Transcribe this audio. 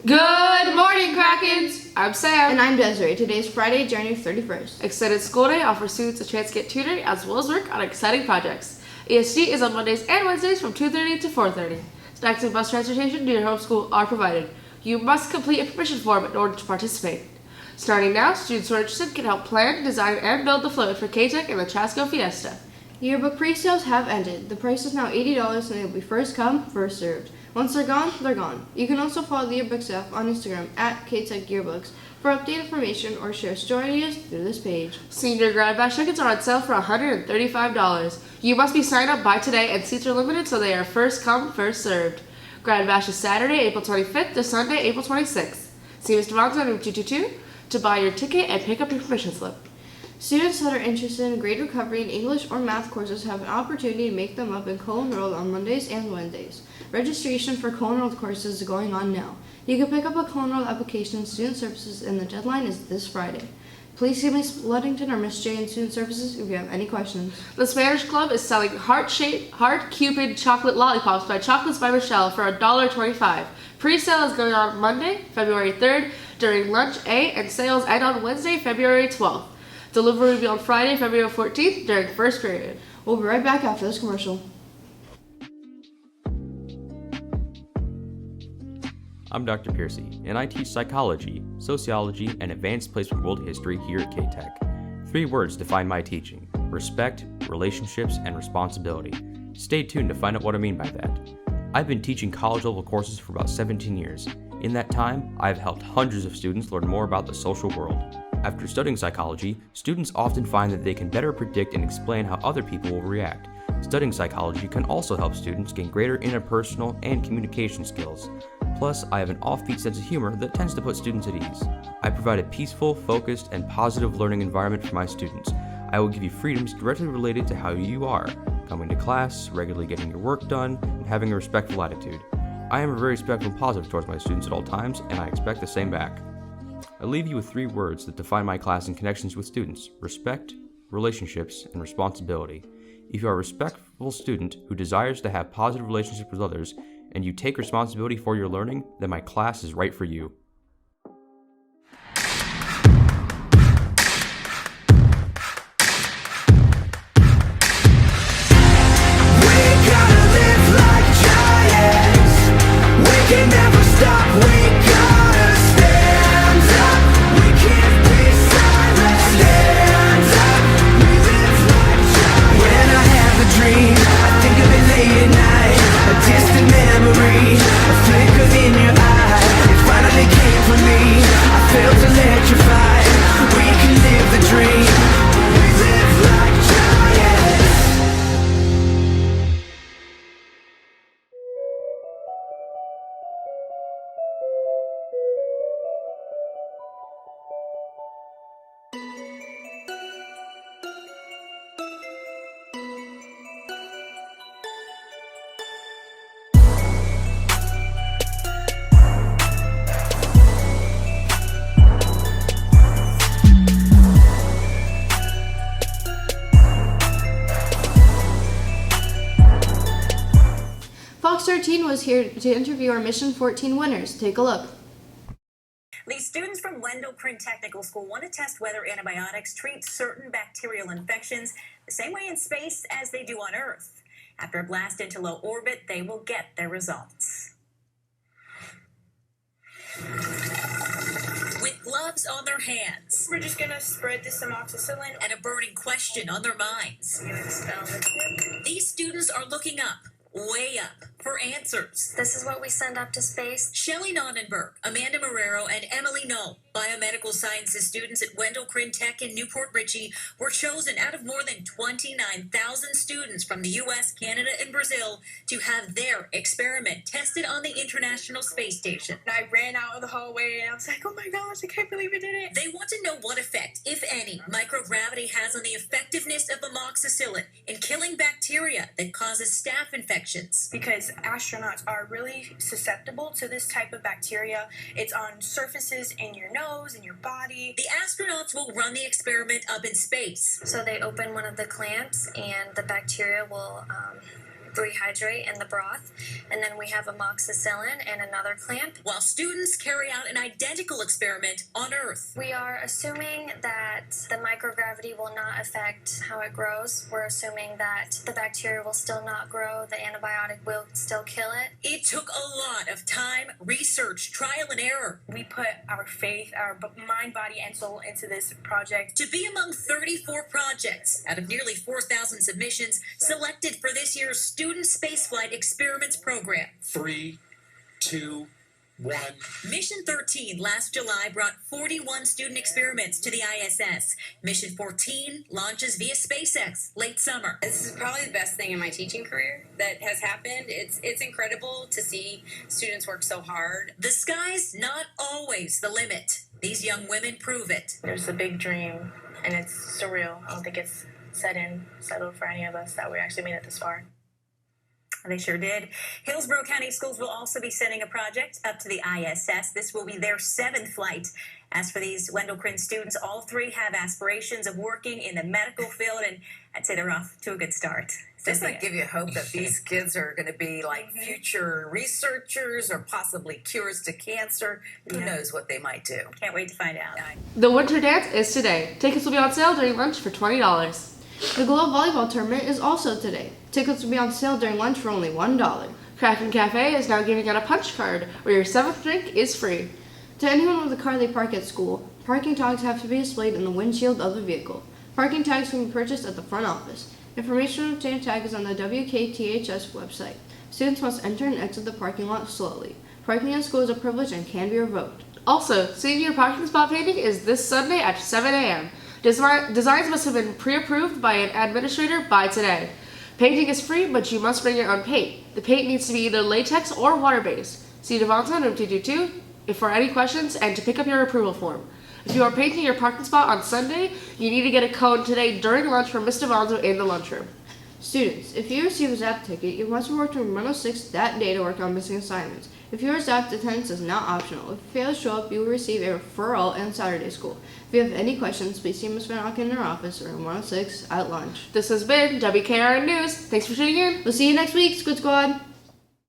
Good morning, Krakens! I'm Sam. And I'm Desiree. Today is Friday, January 31st. Extended School Day offers students a chance to get tutoring as well as work on exciting projects. ESG is on Mondays and Wednesdays from 2:30 to 4:30. Snacks and bus transportation to your home school are provided. You must complete a permission form in order to participate. Starting now, students who are interested can help plan, design, and build the float for K-Tech and the Chasco Fiesta. Yearbook pre-sales have ended. The price is now $80 and they will be first come, first served. Once they're gone, they're gone. You can also follow the yearbook staff on Instagram at K-Tech Yearbooks for updated information or share story ideas through this page. Senior Grad Bash tickets are on sale for $135. You must be signed up by today and seats are limited, so they are first come, first served. Grad Bash is Saturday, April 25th to Sunday, April 26th. See Mr. Vons on room 222 to buy your ticket and pick up your permission slip. Students that are interested in grade recovery in English or math courses have an opportunity to make them up and co-enroll on Mondays and Wednesdays. Registration for co-enrolled courses is going on now. You can pick up a co-enrolled application in Student Services and the deadline is this Friday. Please see Ms. Luddington or Ms. J in Student Services if you have any questions. The Spanish Club is selling Heart Cupid chocolate lollipops by Chocolates by Michelle for $1.25. Pre-sale is going on Monday, February 3rd during lunch A, and sales end on Wednesday, February 12th. Delivery will be on Friday, February 14th during first period. We'll be right back after this commercial. I'm Dr. Piercy, and I teach psychology, sociology, and advanced placement world history here at K-Tech. 3 words define my teaching: respect, relationships, and responsibility. Stay tuned to find out what I mean by that. I've been teaching college-level courses for about 17 years. In that time, I've helped hundreds of students learn more about the social world. After studying psychology, students often find that they can better predict and explain how other people will react. Studying psychology can also help students gain greater interpersonal and communication skills. Plus, I have an offbeat sense of humor that tends to put students at ease. I provide a peaceful, focused, and positive learning environment for my students. I will give you freedoms directly related to how you are, coming to class, regularly getting your work done, and having a respectful attitude. I am very respectful and positive towards my students at all times, and I expect the same back. I leave you with 3 words that define my class and connections with students: respect, relationships, and responsibility. If you are a respectful student who desires to have positive relationships with others, and you take responsibility for your learning, then my class is right for you. Fox 13 was here to interview our Mission 14 winners. Take a look. These students from Wendell Print Technical School want to test whether antibiotics treat certain bacterial infections the same way in space as they do on Earth. After a blast into low orbit, they will get their results. With gloves on their hands, we're just gonna spread this amoxicillin and a burning question on their minds, these students are looking up, way up, for answers. This is what we send up to space. Shelley Nonnenberg, Amanda Marrero, and Emily Knoll Biomedical sciences students at Wendell Crinn Tech in Newport Richey were chosen out of more than 29,000 students from the U.S., Canada, and Brazil to have their experiment tested on the International Space Station. And I ran out of the hallway and I was like, oh my gosh, I can't believe I did it. They want to know what effect, if any, microgravity has on the effectiveness of amoxicillin in killing bacteria that causes staph infections. Because astronauts are really susceptible to this type of bacteria. It's on surfaces in your nose, in your body. The astronauts will run the experiment up in space. So they open one of the clamps and the bacteria will rehydrate in the broth, and then we have amoxicillin and another clamp. While students carry out an identical experiment on Earth. We are assuming that the microgravity will not affect how it grows. We're assuming that the bacteria will still not grow, the antibiotic will still kill it. It took a lot of time, research, trial, and error. We put our faith, our mind, body, and soul into this project. To be among 34 projects out of nearly 4,000 submissions selected for this year's Student Spaceflight Experiments Program. 3, 2, 1. Mission 13 last July brought 41 student experiments to the ISS. Mission 14 launches via SpaceX late summer. This is probably the best thing in my teaching career that has happened. It's incredible to see students work so hard. The sky's not always the limit. These young women prove it. There's a big dream, and it's surreal. I don't think it's settled for any of us that we actually made it this far. They sure did. Hillsborough County Schools will also be sending a project up to the ISS. This will be their 7th flight. As for these Wendell Crinn students, all 3 have aspirations of working in the medical field, and I'd say they're off to a good start. Doesn't that give you hope that these kids are going to be like future researchers or possibly cures to cancer? Who knows what they might do? Can't wait to find out. The winter dance is today. Tickets will be on sale during lunch for $20. The Globe Volleyball Tournament is also today. Tickets will be on sale during lunch for only $1. Kraken Cafe is now giving out a punch card where your 7th drink is free. To anyone with a car they park at school, parking tags have to be displayed in the windshield of the vehicle. Parking tags can be purchased at the front office. Information to obtain a tag is on the WKTHS website. Students must enter and exit the parking lot slowly. Parking at school is a privilege and can be revoked. Also, senior parking spot painting is this Sunday at 7 a.m. Designs must have been pre-approved by an administrator by today. Painting is free, but you must bring your own paint. The paint needs to be either latex or water-based. See Devonta, room 222, for any questions and to pick up your approval form. If you are painting your parking spot on Sunday, you need to get a cone today during lunch from Ms. Devonta in the lunchroom. Students, if you receive a ZAP ticket, you must report to room 106 that day to work on missing assignments. If you are zapped, attendance is not optional. If you fail to show up, you will receive a referral and Saturday school. If you have any questions, please see Ms. Van Auken in our office, room 106, at lunch. This has been WKRN News. Thanks for tuning in. We'll see you next week, Squid Squad.